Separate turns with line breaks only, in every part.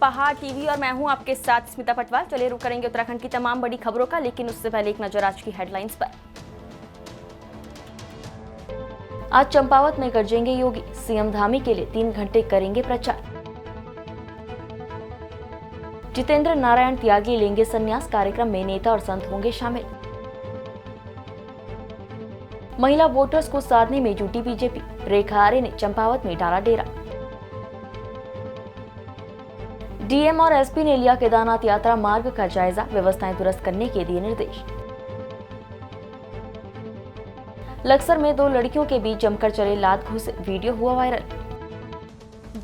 पहाड़ टीवी और मैं हूं आपके साथ स्मिता पटवार। चलिए रुक करेंगे उत्तराखंड की तमाम बड़ी खबरों का, लेकिन उससे पहले एक नजर आज की हेडलाइंस पर। आज चंपावत में गरजेंगे योगी, सीएम धामी के लिए 3 घंटे करेंगे प्रचार। जितेंद्र नारायण त्यागी लेंगे संन्यास, कार्यक्रम में नेता और संत होंगे शामिल। महिला वोटर्स को साधने में जुटी बीजेपी, रेखा आर्य ने चंपावत में डाला डेरा। डीएम और एसपी ने लिया केदारनाथ यात्रा मार्ग का जायजा, व्यवस्थाएं दुरुस्त करने के दिए निर्देश। लक्सर में 2 लड़कियों के बीच जमकर चले लात घूस, वीडियो हुआ वायरल।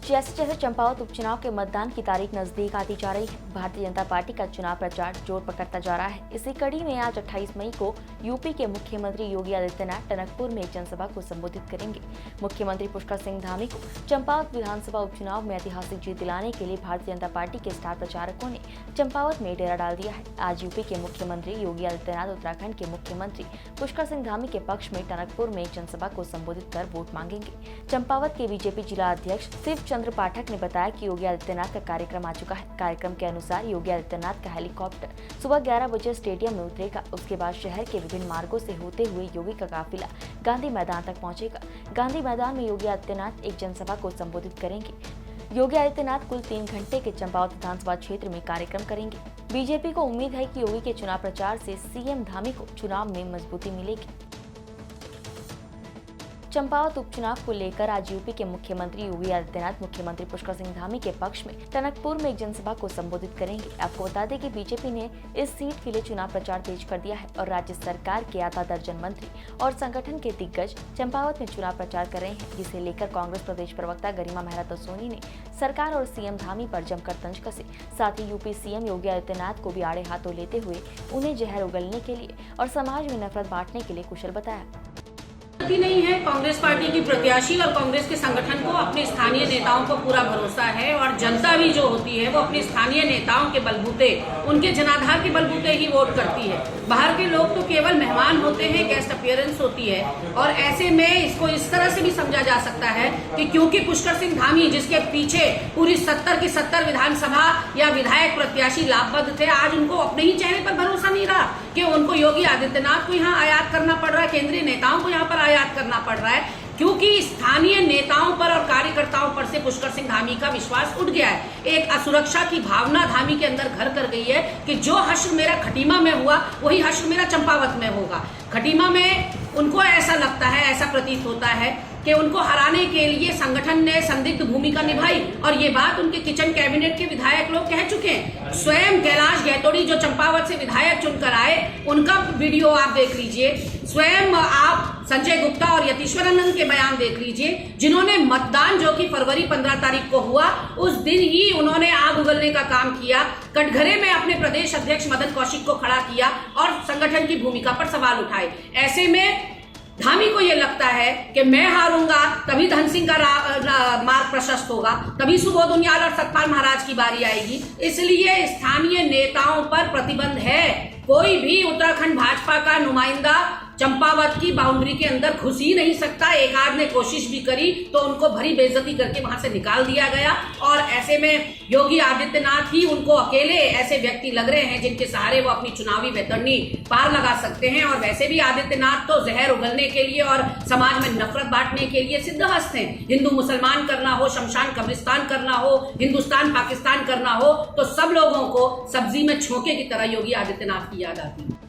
जैसे जैसे चंपावत उपचुनाव के मतदान की तारीख नजदीक आती जा रही है, भारतीय जनता पार्टी का चुनाव प्रचार जोर पकड़ता जा रहा है। इसी कड़ी में आज 28 मई को यूपी के मुख्यमंत्री योगी आदित्यनाथ टनकपुर में एक जनसभा को संबोधित करेंगे। मुख्यमंत्री पुष्कर सिंह धामी को चंपावत विधानसभा उपचुनाव में ऐतिहासिक जीत दिलाने के लिए भारतीय जनता पार्टी के स्टार प्रचारकों ने चंपावत में डेरा डाल दिया है। आज यूपी के मुख्यमंत्री योगी आदित्यनाथ उत्तराखंड के मुख्यमंत्री पुष्कर सिंह धामी के पक्ष में टनकपुर में एक जनसभा को संबोधित कर वोट मांगेंगे। चंपावत के बीजेपी जिला अध्यक्ष शिव चंद्र पाठक ने बताया कि योगी आदित्यनाथ का कार्यक्रम आ चुका है। कार्यक्रम के अनुसार योगी आदित्यनाथ का हेलीकॉप्टर सुबह 11 बजे स्टेडियम में उतरेगा। उसके बाद शहर के विभिन्न मार्गों से होते हुए योगी का काफिला गांधी मैदान तक पहुंचेगा। गांधी मैदान में योगी आदित्यनाथ एक जनसभा को संबोधित करेंगे। योगी आदित्यनाथ कुल 3 घंटे के चंपावत विधानसभा क्षेत्र में कार्यक्रम करेंगे। बीजेपी को उम्मीद है कि योगी के चुनाव प्रचार से सीएम धामी को चुनाव में मजबूती मिलेगी। चंपावत उपचुनाव को लेकर आज यूपी के मुख्यमंत्री योगी आदित्यनाथ मुख्यमंत्री पुष्कर सिंह धामी के पक्ष में टनकपुर में एक जनसभा को संबोधित करेंगे। आपको बता दें कि बीजेपी ने इस सीट के लिए चुनाव प्रचार तेज कर दिया है और राज्य सरकार के आधा दर्जन मंत्री और संगठन के दिग्गज चंपावत में चुनाव प्रचार कर रहे हैं, जिसे लेकर कांग्रेस प्रदेश प्रवक्ता गरिमा मेहरा सोनी ने सरकार और सीएम धामी पर जमकर तंज कसे। साथ ही यूपी सीएम योगी आदित्यनाथ को भी आड़े हाथों लेते हुए उन्हें जहर उगलने के लिए और समाज में नफरत बांटने के लिए कुशल बताया।
नहीं है। कांग्रेस पार्टी की प्रत्याशी और कांग्रेस के संगठन को अपने स्थानीय नेताओं को पूरा भरोसा है और जनता भी जो होती है वो अपने स्थानीय नेताओं के बलबूते, उनके जनाधार के बलबूते ही वोट करती है। बाहर के लोग तो केवल मेहमान होते हैं, गेस्ट अपीयरेंस होती है। और ऐसे में इसको इस तरह से भी समझा जा सकता है कि क्योंकि पुष्कर सिंह धामी जिसके पीछे पूरी 70 की 70 विधानसभा या विधायक प्रत्याशी लाभबद्ध थे, आज उनको अपने ही चेहरे पर भरोसा नहीं रहा कि उनको योगी आदित्यनाथ को यहाँ आयात करना पड़ रहा है, केंद्रीय नेताओं को यहाँ पर आयात करना पड़ रहा है, क्योंकि स्थानीय नेताओं पर और कार्यकर्ताओं पर से पुष्कर सिंह धामी का विश्वास उठ गया है। एक असुरक्षा की भावना धामी के अंदर घर कर गई है कि जो हश्र मेरा खटीमा में हुआ वही हश्र मेरा चंपावत में होगा। खटीमा में उनको ऐसा लगता है, ऐसा प्रतीत होता है कि उनको हराने के लिए संगठन ने संदिग्ध भूमिका निभाई और ये बात उनके किचन कैबिनेट के विधायक लोग कह चुके हैं। स्वयं कैलाश गैतोड़ी जो चंपावत से विधायक चुनकर आए, उनका वीडियो आप देख लीजिए। स्वयं आप संजय गुप्ता और यतीश्वरानंद के बयान देख लीजिए, जिन्होंने मतदान जो कि फरवरी 15 तारीख को हुआ, उस दिन ही उन्होंने आग उगलने का काम किया। कटघरे में अपने प्रदेश अध्यक्ष मदन कौशिक को खड़ा किया और संगठन की भूमिका पर सवाल उठाए। ऐसे में धामी को यह लगता है कि मैं हारूंगा तभी धन सिंह का मार्ग प्रशस्त होगा, तभी सुबोध उनियाल और सतपाल महाराज की बारी आएगी। इसलिए स्थानीय नेताओं पर प्रतिबंध है। कोई भी उत्तराखंड भाजपा का नुमाइंदा चंपावत की बाउंड्री के अंदर घुस ही नहीं सकता। एक आध ने कोशिश भी करी तो उनको भरी बेइज्जती करके वहां से निकाल दिया गया और ऐसे में योगी आदित्यनाथ ही उनको अकेले ऐसे व्यक्ति लग रहे हैं जिनके सहारे वो अपनी चुनावी बैतरनी पार लगा सकते हैं। और वैसे भी आदित्यनाथ तो जहर उगलने के लिए और समाज में नफरत बांटने के लिए सिद्धहस्त हैं। हिंदू मुसलमान करना हो, शमशान कब्रिस्तान करना हो, हिंदुस्तान पाकिस्तान करना हो, तो सब लोगों को सब्जी में छोंके की तरह योगी आदित्यनाथ की याद आती है।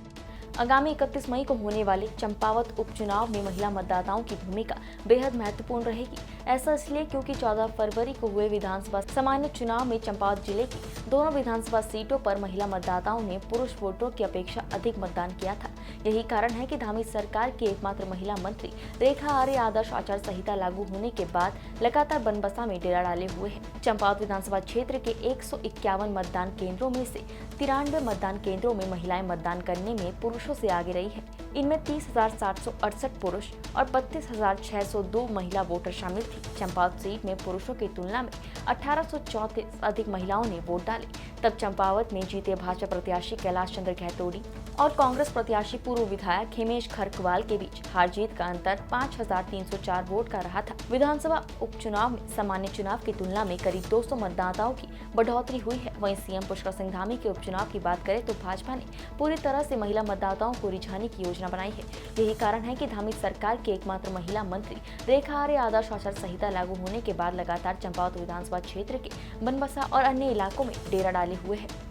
आगामी 31 मई को होने वाले चंपावत उपचुनाव में महिला मतदाताओं की भूमिका बेहद महत्वपूर्ण रहेगी। ऐसा इसलिए क्योंकि 14 फरवरी को हुए विधानसभा सामान्य चुनाव में चंपावत जिले की दोनों विधानसभा सीटों पर महिला मतदाताओं ने पुरुष वोटरों की अपेक्षा अधिक मतदान किया था। यही कारण है कि धामी सरकार की एकमात्र महिला मंत्री रेखा आर्य आदर्श आचार संहिता लागू होने के बाद लगातार बनबसा में डेरा डाले हुए है। चंपावत विधानसभा क्षेत्र के 151 मतदान केंद्रों में से 93 मतदान केंद्रों में महिलाएं मतदान करने में पुरुषों से आगे रही है। इनमें 30,768 पुरुष और 32,602 महिला वोटर शामिल थी। चंपावत सीट में पुरुषों की तुलना में 1834 अधिक महिलाओं ने वोट डाले। तब चंपावत में जीते भाजपा प्रत्याशी कैलाश चंद्र गैतोड़ी और कांग्रेस प्रत्याशी पूर्व विधायक हिमेश खरकवाल के बीच हार जीत का अंतर 5,304 वोट का रहा था। विधानसभा उपचुनाव में सामान्य चुनाव की तुलना में करीब 200 मतदाताओं की बढ़ोतरी हुई है। वहीं सीएम पुष्कर सिंह धामी के उपचुनाव की बात करें तो भाजपा ने पूरी तरह से महिला मतदाताओं को रिझाने की योजना बनाई है। यही कारण है कि धामी सरकार की एकमात्र महिला मंत्री रेखा आर्य आदर्श आचार संहिता लागू होने के बाद लगातार चंपावत विधानसभा क्षेत्र के बनबसा और अन्य इलाकों में डेरा डाले हुए है।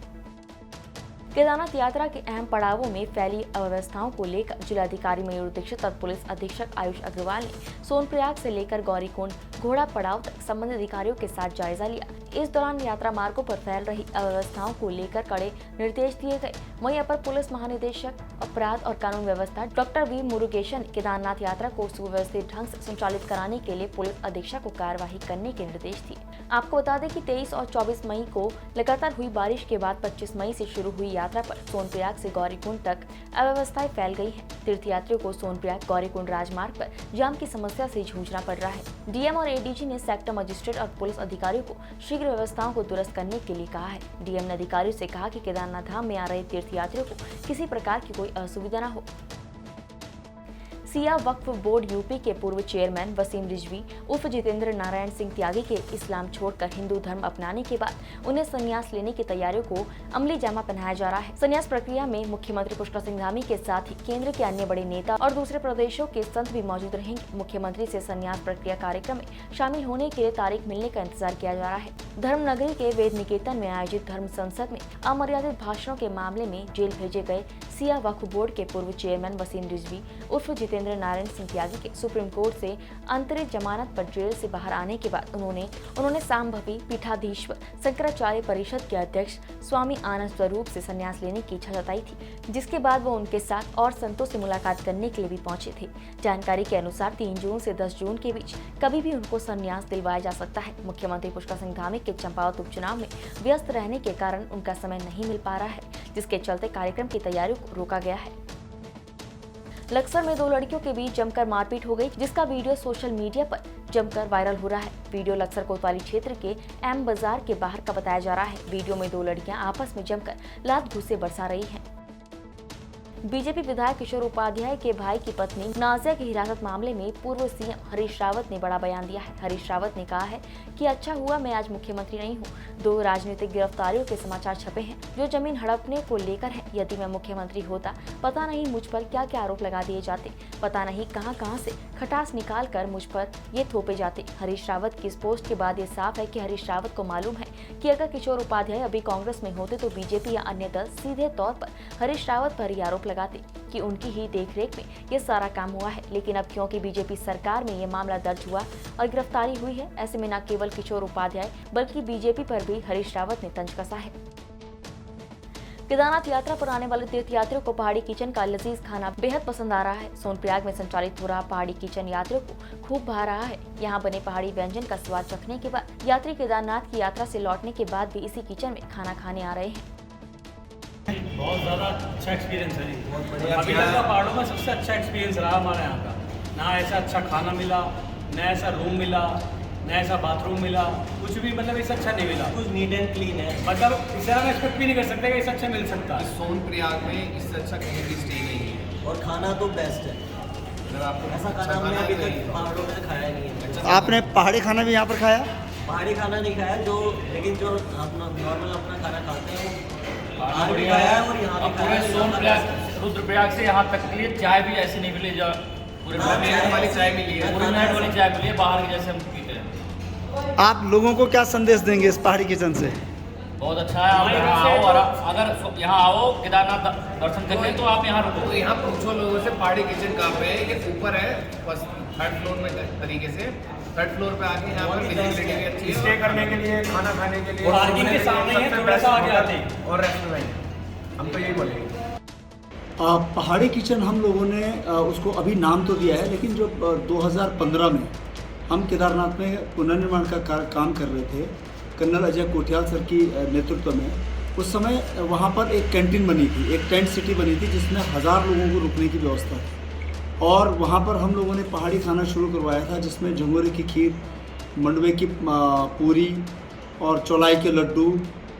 केदारनाथ यात्रा के अहम पड़ावों में फैली अव्यवस्थाओं को लेकर जिलाधिकारी मयूर दीक्षित और पुलिस अधीक्षक आयुष अग्रवाल ने सोनप्रयाग से लेकर गौरीकुंड घोड़ा पड़ाव तक संबंधित अधिकारियों के साथ जायजा लिया। इस दौरान यात्रा मार्गों पर फैल रही अव्यवस्थाओं को लेकर कड़े निर्देश दिए गए। वहीं अपर पुलिस महानिदेशक अपराध और कानून व्यवस्था डॉक्टर वी मुरुगेशन ने केदारनाथ यात्रा को सुव्यवस्थित ढंग से संचालित कराने के लिए पुलिस अधीक्षक को कार्यवाही करने के निर्देश दिए। आपको बता दें कि 23 और 24 मई को लगातार हुई बारिश के बाद 25 मई से शुरू हुई यात्रा पर सोनप्रयाग से गौरीकुंड तक अव्यवस्थाएं फैल गई हैं। तीर्थयात्रियों को सोनप्रयाग गौरीकुंड राजमार्ग पर जाम की समस्या से जूझना पड़ रहा है। डीएम और एडीजी ने सेक्टर मजिस्ट्रेट और पुलिस अधिकारियों को शीघ्र व्यवस्थाओं को दुरुस्त करने के लिए कहा है। डीएम ने अधिकारियों से कहा कि केदारनाथ धाम में आ रहे तीर्थयात्रियों को किसी प्रकार की कोई असुविधा न हो। सिया वक्फ बोर्ड यूपी के पूर्व चेयरमैन वसीम रिजवी उर्फ जितेंद्र नारायण सिंह त्यागी के इस्लाम छोड़कर हिंदू धर्म अपनाने के बाद उन्हें संन्यास लेने की तैयारियों को अमली जामा पहनाया जा रहा है। संन्यास प्रक्रिया में मुख्यमंत्री पुष्कर सिंह धामी के साथ ही केंद्र के अन्य बड़े नेता और दूसरे प्रदेशों के संत भी मौजूद रहेंगे। मुख्यमंत्री से संन्यास प्रक्रिया कार्यक्रम में शामिल होने के लिए तारीख मिलने का इंतजार किया जा रहा है। धर्म नगरी के वेद निकेतन में आयोजित धर्म संसद में अमर्यादित भाषणों के मामले में जेल भेजे गए सिया वक्फ बोर्ड के पूर्व चेयरमैन वसीम रिजवी उर्फ जितेंद्र नारायण सिंह त्यागी के सुप्रीम कोर्ट से अंतरिम जमानत पर जेल से बाहर आने के बाद उन्होंने सांभवी पीठाधीश्वर शंकराचार्य परिषद के अध्यक्ष स्वामी आनंद स्वरूप से संन्यास लेने की इच्छा जताई थी, जिसके बाद वो उनके साथ और संतों से मुलाकात करने के लिए भी पहुंचे थे। जानकारी के अनुसार 3 जून से 10 जून के बीच कभी भी उनको संन्यास दिलवाया जा सकता है। मुख्यमंत्री पुष्कर सिंह धामी के चंपावत उपचुनाव में व्यस्त रहने के कारण उनका समय नहीं मिल पा रहा है, जिसके चलते कार्यक्रम की तैयारियों को रोका गया है। लक्सर में 2 लड़कियों के बीच जमकर मारपीट हो गई, जिसका वीडियो सोशल मीडिया पर जमकर वायरल हो रहा है। वीडियो लक्सर कोतवाली क्षेत्र के एम बाजार के बाहर का बताया जा रहा है। वीडियो में 2 लड़कियां आपस में जमकर लात घूंसे बरसा रही हैं। बीजेपी विधायक किशोर उपाध्याय के भाई की पत्नी नाजिया की हिरासत मामले में पूर्व सीएम हरीश रावत ने बड़ा बयान दिया है। हरीश रावत ने कहा है कि अच्छा हुआ मैं आज मुख्यमंत्री नहीं हूँ। 2 राजनीतिक गिरफ्तारियों के समाचार छपे हैं जो जमीन हड़पने को लेकर है। यदि मैं मुख्यमंत्री होता पता नहीं मुझ पर क्या क्या आरोप लगा दिए जाते, पता नहीं कहां से खटास निकाल कर मुझ पर ये थोपे जाते। हरीश रावत की इस पोस्ट के बाद ये साफ है कि हरीश रावत को मालूम है कि अगर किशोर उपाध्याय अभी कांग्रेस में होते तो बीजेपी या अन्य दल सीधे तौर पर हरीश रावत पर ही आरोप लगाते कि उनकी ही देखरेख में ये सारा काम हुआ है। लेकिन अब क्योंकि बीजेपी सरकार में ये मामला दर्ज हुआ और गिरफ्तारी हुई है, ऐसे में न केवल किशोर उपाध्याय बल्कि बीजेपी पर भी हरीश रावत ने तंज कसा है। केदारनाथ यात्रा पर आने वाले तीर्थयात्रियों को पहाड़ी किचन का लजीज खाना बेहद पसंद आ रहा है। सोनप्रयाग में संचालित हो रहा पहाड़ी किचन यात्रियों को खूब भा रहा है। यहाँ बने पहाड़ी व्यंजन का स्वाद चखने के बाद यात्री केदारनाथ की यात्रा से लौटने के बाद भी इसी किचन में खाना खाने आ रहे हैं।
बहुत ज़्यादा अच्छा एक्सपीरियंस है जी, बहुत बढ़िया। अभी तक का पहाड़ों में सबसे अच्छा एक्सपीरियंस रहा हमारे यहाँ का। ना ऐसा अच्छा खाना मिला, ना ऐसा रूम मिला, ना ऐसा बाथरूम मिला, कुछ भी मतलब इससे अच्छा नहीं मिला।
कुछ नीट एंड क्लीन है,
मतलब इसे हम एक्सपेक्ट भी नहीं कर सकते कि इससे अच्छा मिल सकता है।
सोनप्रयाग में इससे अच्छा कहीं भी स्टे नहीं है
और खाना तो बेस्ट है।
अगर आपको
ऐसा खाना हमने अभी तक पहाड़ों में खाया नहीं है।
आपने पहाड़ी खाना भी यहाँ पर खाया?
पहाड़ी खाना नहीं खाया लेकिन जो अपना नॉर्मल अपना खाना खाते हैं वो
और पूरे सोनप्रयाग रुद्रप्रयाग से यहाँ तक के लिए चाय भी ऐसी नहीं मिली जो पूरे
मिनट वाली चाय मिली है,
पूरे मिनट वाली चाय मिली है बाहर की जैसे हम पीते हैं।
आप लोगों को क्या संदेश देंगे इस पहाड़ी किचन से?
बहुत अच्छा है, आप यहाँ आओ और अगर यहाँ आओ केदारनाथ दर्शन करने तो आप यहाँ रुको।
तो यहाँ पूछो लोगों से पहाड़ी किचन कहाँ पे है। ये ऊपर है बस 3rd फ्लोर में तरीके से 3rd फ्लोर पे आके यहाँ पर विजिबिलिटी भी अच्छी है,
स्टे करने के लिए, खाना खाने के लिए,
पार्किंग के सामने ही है, थोड़ा सा आगे आते हैं
और रेस्टोरेंट। हम तो यही बोलेंगे।
पहाड़ी किचन हम लोगों ने उसको अभी नाम तो दिया है, लेकिन जो 2015 में हम केदारनाथ में पुनर्निर्माण का काम कर रहे थे कर्नल अजय कोठियाल सर की नेतृत्व में, उस समय वहाँ पर एक कैंटीन बनी थी, एक टेंट सिटी बनी थी जिसमें 1000 लोगों को रुकने की व्यवस्था थी। और वहाँ पर हम लोगों ने पहाड़ी खाना शुरू करवाया था जिसमें झंगोरे की खीर, मंडवे की पूरी और चौलाई के लड्डू,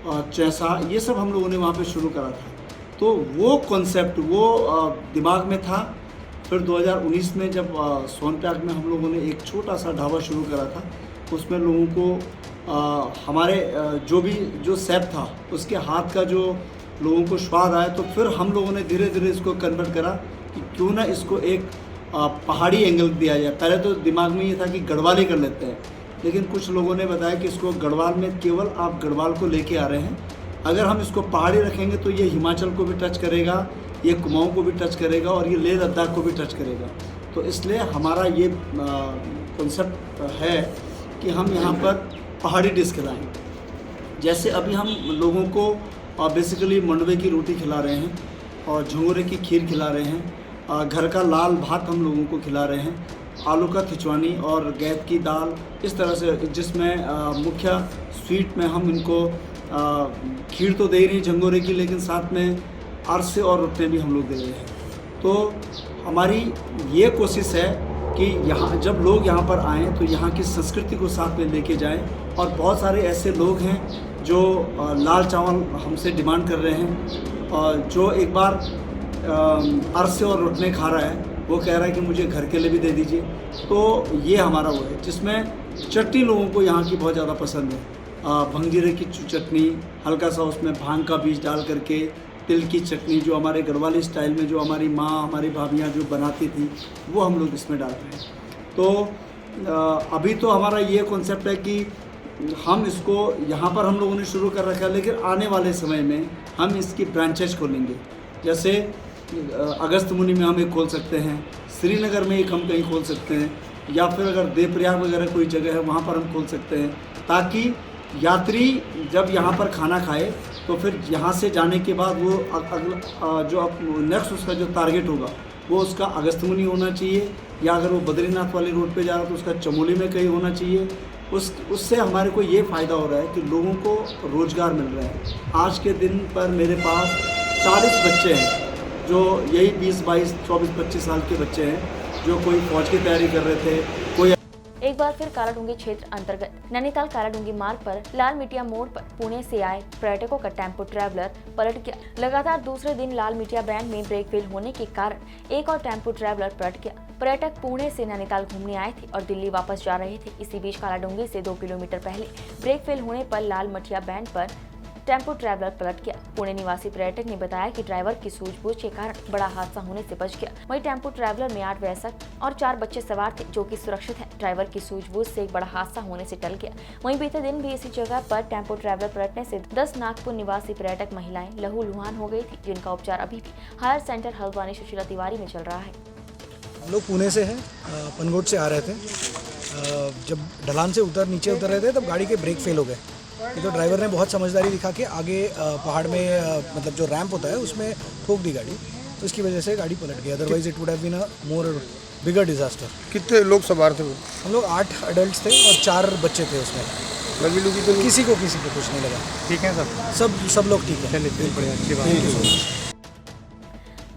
चैसा, ये सब हम लोगों ने वहाँ पे शुरू करा था। तो वो कॉन्सेप्ट वो दिमाग में था। फिर 2019 में जब सोनप्रयाग में हम लोगों ने एक छोटा सा ढाबा शुरू करा था, उसमें लोगों को हमारे जो सेफ था उसके हाथ का जो लोगों को स्वाद आया, तो फिर हम लोगों ने धीरे धीरे इसको कन्वर्ट करा कि क्यों ना इसको एक पहाड़ी एंगल दिया जाए। पहले तो दिमाग में ये था कि गढ़वाल ही कर लेते हैं, लेकिन कुछ लोगों ने बताया कि इसको गढ़वाल में केवल आप गढ़वाल को लेके आ रहे हैं, अगर हम इसको पहाड़ी रखेंगे तो ये हिमाचल को भी टच करेगा, ये कुमाऊं को भी टच करेगा और ये लेह लद्दाख को भी टच करेगा। तो इसलिए हमारा ये कॉन्सेप्ट है कि हम यहाँ पर पहाड़ी डिश खिलाएँ। जैसे अभी हम लोगों को बेसिकली मंडवे की रोटी खिला रहे हैं और झंगोरे की खीर खिला रहे हैं, घर का लाल भात हम लोगों को खिला रहे हैं, आलू का खिचवानी और गैद की दाल, इस तरह से, जिसमें मुख्य स्वीट में हम इनको खीर तो दे ही रही झंगोरे की, लेकिन साथ में अरसे और रोटियाँ भी हम लोग दे रहे हैं। तो हमारी ये कोशिश है कि यहाँ जब लोग यहाँ पर आएँ तो यहाँ की संस्कृति को साथ में लेके जाएं। और बहुत सारे ऐसे लोग हैं जो लाल चावल हमसे डिमांड कर रहे हैं, और जो एक बार अरसे और रोटने खा रहा है वो कह रहा है कि मुझे घर के लिए भी दे दीजिए। तो ये हमारा वो है, जिसमें चटनी लोगों को यहाँ की बहुत ज़्यादा पसंद है। भंगजीरे की चटनी, हल्का सा उसमें भांग का बीज डाल करके, तिल की चटनी जो हमारे गढ़वाली स्टाइल में जो हमारी माँ हमारी भाभियाँ जो बनाती थी, वो हम लोग इसमें डालते हैं। तो अभी तो हमारा ये कॉन्सेप्ट है कि हम इसको यहाँ पर हम लोगों ने शुरू कर रखा है, लेकिन आने वाले समय में हम इसकी ब्रांचेज खोलेंगे। जैसे अगस्त मुनि में हम एक खोल सकते हैं, श्रीनगर में एक हम कहीं खोल सकते हैं, या फिर अगर देवप्रयाग वगैरह कोई जगह है वहाँ पर हम खोल सकते हैं, ताकि यात्री जब यहाँ पर खाना खाए तो फिर यहाँ से जाने के बाद वो अगला जो नेक्स्ट उसका जो टारगेट होगा वो उसका अगस्त मुनि होना चाहिए, या अगर वो बद्रीनाथ वाली रोड पे जा रहा है तो उसका चमोली में कहीं होना चाहिए। उससे हमारे को ये फ़ायदा हो रहा है कि लोगों को रोज़गार मिल रहा है। आज के दिन पर मेरे पास 40 बच्चे हैं जो यही 20, 22, 24, 25 साल के बच्चे हैं जो कोई फौज की तैयारी कर रहे थे, कोई।
एक बार फिर कालाडूंगी क्षेत्र अंतर्गत नैनीताल कालाडूंगी मार्ग पर लाल मिटिया मोड़ पर पुणे से आए पर्यटकों का टेम्पो ट्रैवलर पलट गया। लगातार दूसरे दिन लाल मिटिया बैंड में ब्रेक फेल होने के कारण एक और टेम्पो ट्रैवलर पलट गया। पर्यटक पुणे से नैनीताल घूमने आए थे और दिल्ली वापस जा रहे थे। इसी बीच कालाडूंगी से 2 किलोमीटर पहले ब्रेक फेल होने पर लाल मिटिया बैंड पर टेम्पो ट्रैवलर पलट गया। पुणे निवासी पर्यटक ने बताया कि ड्राइवर की सूझबूझ के कारण बड़ा हादसा होने से बच गया। वहीं टेम्पो ट्रैवलर में 8 वयस्क और 4 बच्चे सवार थे जो कि सुरक्षित हैं। ड्राइवर की सूझबूझ से एक बड़ा हादसा होने से टल गया। वहीं बीते दिन भी इसी जगह पर टेम्पो ट्रैवलर पलटने से 10 नागपुर निवासी पर्यटक महिलाएं लहूलुहान हो गई थी, जिनका उपचार अभी भी हायर सेंटर हल्द्वानी सुशीला तिवारी में चल रहा है।
हम लोग पुणे से हैं, पनगोट से आ रहे थे। जब ढलान से नीचे उतर रहे थे तब गाड़ी के ब्रेक फेल हो गए। तो ड्राइवर ने बहुत समझदारी दिखा के आगे पहाड़ में मतलब जो रैंप होता है उसमें ठोक दी गाड़ी, तो इसकी वजह से गाड़ी पलट गई। Otherwise it would have been a more bigger disaster.
कितने लोग सवार थे वो?
हम लोग 8 एडल्ट थे और 4 बच्चे थे उसमें।
लगी लुगी तो
किसी को कुछ नहीं लगा।
ठीक है सर, सब
लोग ठीक है।
चलिए बढ़िया, अच्छी बात है।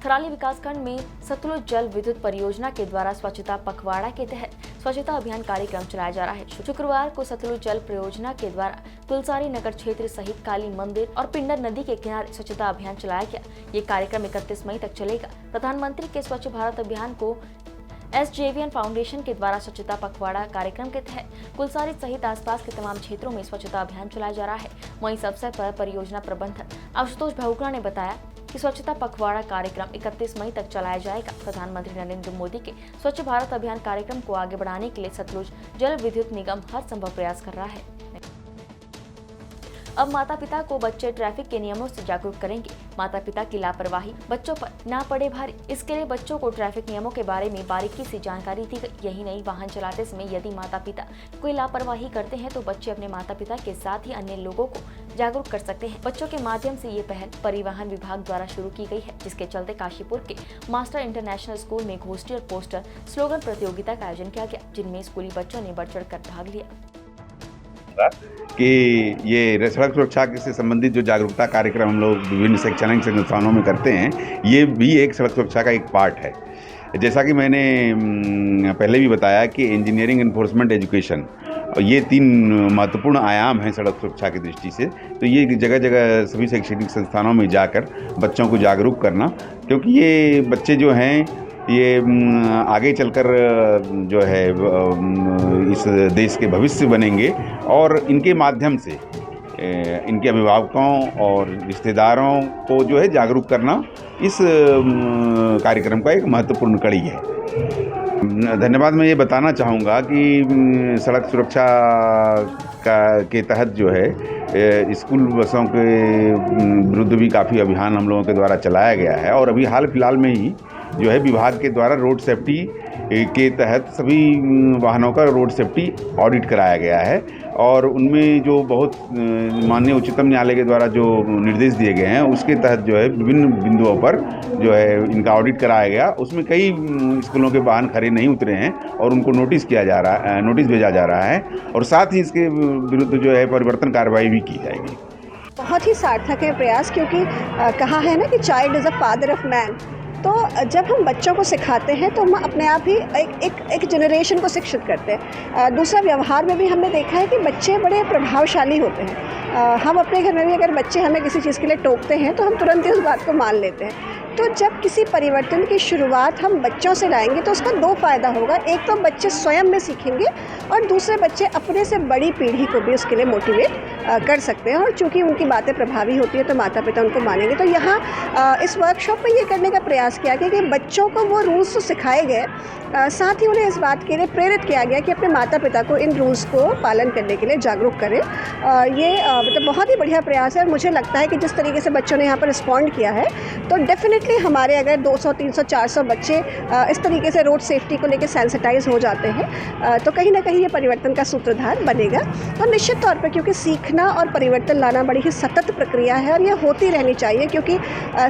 थराली विकासखंड में सतलुज जल विद्युत परियोजना के द्वारा स्वच्छता पखवाड़ा के तहत स्वच्छता अभियान कार्यक्रम चलाया जा रहा है। शुक्रवार को सतलुज जल परियोजना के द्वारा तुलसारी नगर क्षेत्र सहित काली मंदिर और पिंडर नदी के किनारे स्वच्छता अभियान चलाया गया। ये कार्यक्रम 31 मई तक चलेगा। प्रधानमंत्री के स्वच्छ भारत अभियान को SJVN फाउंडेशन के द्वारा स्वच्छता पखवाड़ा कार्यक्रम के तहत कुलसारी सहित आसपास के तमाम क्षेत्रों में स्वच्छता अभियान चलाया जा रहा है। वहीं इस अवसर पर परियोजना प्रबंधक आशुतोष बहुगुणा ने बताया कि स्वच्छता पखवाड़ा कार्यक्रम 31 मई तक चलाया जाएगा। प्रधानमंत्री नरेंद्र मोदी के स्वच्छ भारत अभियान कार्यक्रम को आगे बढ़ाने के लिए सतलुज जल विद्युत निगम हर संभव प्रयास कर रहा है। अब माता पिता को बच्चे ट्रैफिक के नियमों से जागरूक करेंगे। माता पिता की लापरवाही बच्चों पर ना पड़े भारी, इसके लिए बच्चों को ट्रैफिक नियमों के बारे में बारीकी से जानकारी दी गई। यही नहीं, वाहन चलाते समय यदि माता पिता कोई लापरवाही करते हैं तो बच्चे अपने माता पिता के साथ ही अन्य लोगों को जागरूक कर सकते हैं। बच्चों के माध्यम से ये पहल परिवहन विभाग द्वारा शुरू की गई है, जिसके चलते काशीपुर के मास्टर इंटरनेशनल स्कूल में गोष्ठी और पोस्टर स्लोगन प्रतियोगिता का आयोजन किया गया, जिनमें स्कूली बच्चों ने बढ़ चढ़ कर भाग लिया।
कि ये सड़क सुरक्षा से संबंधित जो जागरूकता कार्यक्रम हम लोग विभिन्न शैक्षणिक संस्थानों में करते हैं, ये भी एक सड़क सुरक्षा का एक पार्ट है। जैसा कि मैंने पहले भी बताया कि इंजीनियरिंग एनफोर्समेंट एजुकेशन और ये 3 महत्वपूर्ण आयाम हैं सड़क सुरक्षा की दृष्टि से। तो ये जगह जगह सभी शैक्षणिक संस्थानों में जाकर बच्चों को जागरूक करना, क्योंकि ये बच्चे जो हैं ये आगे चलकर जो है इस देश के भविष्य बनेंगे, और इनके माध्यम से इनके अभिभावकों और रिश्तेदारों को जो है जागरूक करना इस कार्यक्रम का एक महत्वपूर्ण कड़ी है। धन्यवाद। मैं ये बताना चाहूँगा कि सड़क सुरक्षा के तहत जो है स्कूल बसों के विरुद्ध भी काफ़ी अभियान हम लोगों के द्वारा चलाया गया है, और अभी हाल फिलहाल में ही जो है विभाग के द्वारा रोड सेफ्टी के तहत सभी वाहनों का रोड सेफ्टी ऑडिट कराया गया है, और उनमें जो बहुत माननीय उच्चतम न्यायालय के द्वारा जो निर्देश दिए गए हैं उसके तहत जो है विभिन्न बिंदुओं पर जो है इनका ऑडिट कराया गया। उसमें कई स्कूलों के वाहन खड़े नहीं उतरे हैं और उनको नोटिस भेजा जा रहा है, और साथ ही इसके विरुद्ध जो है परिवर्तन कार्रवाई भी की जाएगी।
बहुत ही सार्थक है प्रयास, क्योंकि कहा है ना कि child is a father of man. तो जब हम बच्चों को सिखाते हैं तो हम अपने आप ही एक जनरेशन को शिक्षित करते हैं। दूसरा, व्यवहार में भी हमने देखा है कि बच्चे बड़े प्रभावशाली होते हैं। हम अपने घर में भी अगर बच्चे हमें किसी चीज़ के लिए टोकते हैं तो हम तुरंत ही उस बात को मान लेते हैं। तो जब किसी परिवर्तन की शुरुआत हम बच्चों से लाएंगे तो उसका 2 फ़ायदा होगा। एक तो बच्चे स्वयं में सीखेंगे, और दूसरे बच्चे अपने से बड़ी पीढ़ी को भी उसके लिए मोटिवेट कर सकते हैं, और चूँकि उनकी बातें प्रभावी होती है तो माता पिता उनको मानेंगे। तो यहाँ इस वर्कशॉप में ये करने का प्रयास किया गया कि बच्चों को वो रूल्स तो सिखाए गए, साथ ही उन्हें इस बात के लिए प्रेरित किया गया कि अपने माता पिता को इन रूल्स को पालन करने के लिए जागरूक करें। ये मतलब बहुत ही बढ़िया प्रयास है, और मुझे लगता है कि जिस तरीके से बच्चों ने यहाँ पर रिस्पॉन्ड किया है तो डेफिनेटली हमारे अगर 200, 300, 400 बच्चे इस तरीके से रोड सेफ्टी को लेकर सेंसिटाइज हो जाते हैं तो कहीं ना कहीं ये परिवर्तन का सूत्रधार बनेगा। और निश्चित तौर पर क्योंकि सीखना और परिवर्तन लाना बड़ी ही सतत प्रक्रिया है, और ये होती रहनी चाहिए, क्योंकि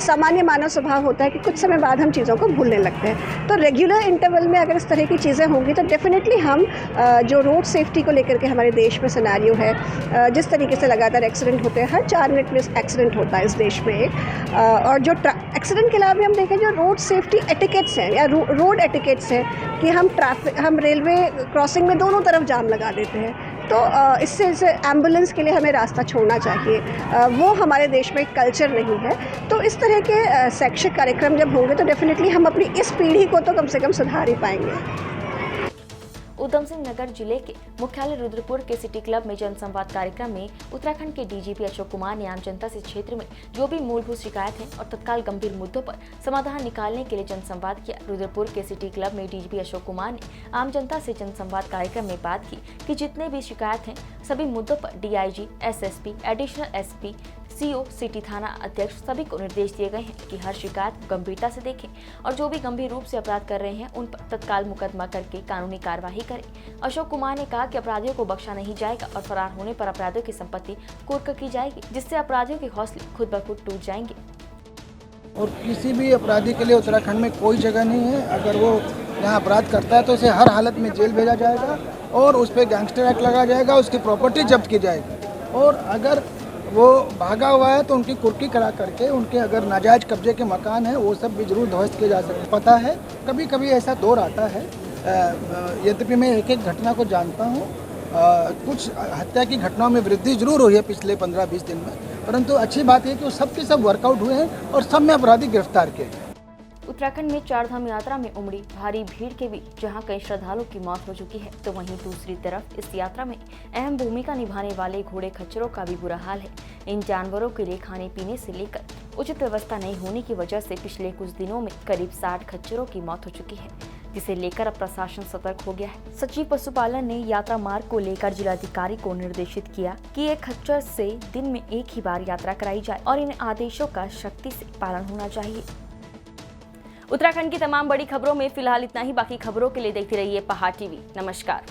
सामान्य मानव स्वभाव होता है कि कुछ समय बाद हम चीज़ों को भूलने लगते हैं। तो रेगुलर इंटरवल में अगर इस तरह की चीज़ें होंगी तो डेफिनेटली हम जो रोड सेफ्टी को लेकर के हमारे देश में सिनेरियो है, जिस तरीके से लगातार एक्सीडेंट होते हैं, हर 4 मिनट में एक्सीडेंट होता है इस देश में एक, और जो एक्सीडेंट के अलावा भी हम देखें जो रोड सेफ्टी एटिकेट्स हैं या रोड एटिकेट्स हैं कि हम रेलवे क्रॉसिंग में दोनों तरफ जाम लगा देते हैं, तो इससे एम्बुलेंस के लिए हमें रास्ता छोड़ना चाहिए। वो हमारे देश में एक कल्चर नहीं है। तो इस तरह के शैक्षिक कार्यक्रम जब होंगे तो डेफिनेटली हम अपनी इस पीढ़ी को तो कम से कम सुधार ही पाएंगे।
उधम सिंह नगर जिले के मुख्यालय रुद्रपुर के सिटी क्लब में जनसंवाद कार्यक्रम में उत्तराखंड के डीजीपी अशोक कुमार ने आम जनता से क्षेत्र में जो भी मूलभूत शिकायत हैं और तत्काल गंभीर मुद्दों पर समाधान निकालने के लिए जनसंवाद किया। रुद्रपुर के सिटी क्लब में डीजीपी अशोक कुमार ने आम जनता से जनसंवाद कार्यक्रम में बात की कि जितने भी शिकायत हैं सभी मुद्दों पर DIG, SSP, additional SP, CO, city थाना अध्यक्ष सभी को निर्देश दिए गए हैं कि हर शिकायत गंभीरता से देखें और जो भी गंभीर रूप से अपराध कर रहे हैं उन पर तत्काल मुकदमा करके कानूनी कार्यवाही करें। अशोक कुमार ने कहा कि अपराधियों को बख्शा नहीं जाएगा और फरार होने पर अपराधियों की संपत्ति कुर्क की जाएगी, जिससे अपराधियों के हौसले खुद ब खुद टूट जाएंगे।
और किसी भी अपराधी के लिए उत्तराखंड में कोई जगह नहीं है। अगर वो यहाँ अपराध करता है तो उसे हर हालत में जेल भेजा जाएगा और उस पर गैंगस्टर एक्ट लगाया जाएगा, उसकी प्रॉपर्टी जब्त की जाएगी। और अगर वो भागा हुआ है तो उनकी कुर्की करा करके उनके अगर नाजायज कब्जे के मकान हैं वो सब भी जरूर ध्वस्त किए जा सकते। पता है कभी कभी ऐसा दौर आता है, यद्यपि मैं एक एक घटना को जानता हूँ। कुछ हत्या की घटनाओं में वृद्धि जरूर हुई है पिछले 15-20 दिन में, परंतु अच्छी बात है कि वो सब के सब वर्कआउट हुए हैं और सब में अपराधी गिरफ्तार किए।
उत्तराखंड में चारधाम यात्रा में उमड़ी भारी भीड़ के बीच जहां कई श्रद्धालुओं की मौत हो चुकी है, तो वहीं दूसरी तरफ इस यात्रा में अहम भूमिका निभाने वाले घोड़े खच्चरों का भी बुरा हाल है। इन जानवरों के लिए खाने पीने से लेकर उचित व्यवस्था नहीं होने की वजह से पिछले कुछ दिनों में करीब 60 खच्चरों की मौत हो चुकी है, जिसे लेकर अब प्रशासन सतर्क हो गया है। सचिव पशुपालन ने यात्रा मार्ग को लेकर जिलाधिकारी को निर्देशित किया कि एक खच्चर से दिन में एक ही बार यात्रा कराई जाए और इन आदेशों का सख्ती से पालन होना चाहिए। उत्तराखंड की तमाम बड़ी खबरों में फिलहाल इतना ही। बाकी खबरों के लिए देखते रहिए पहाड़ टीवी। नमस्कार।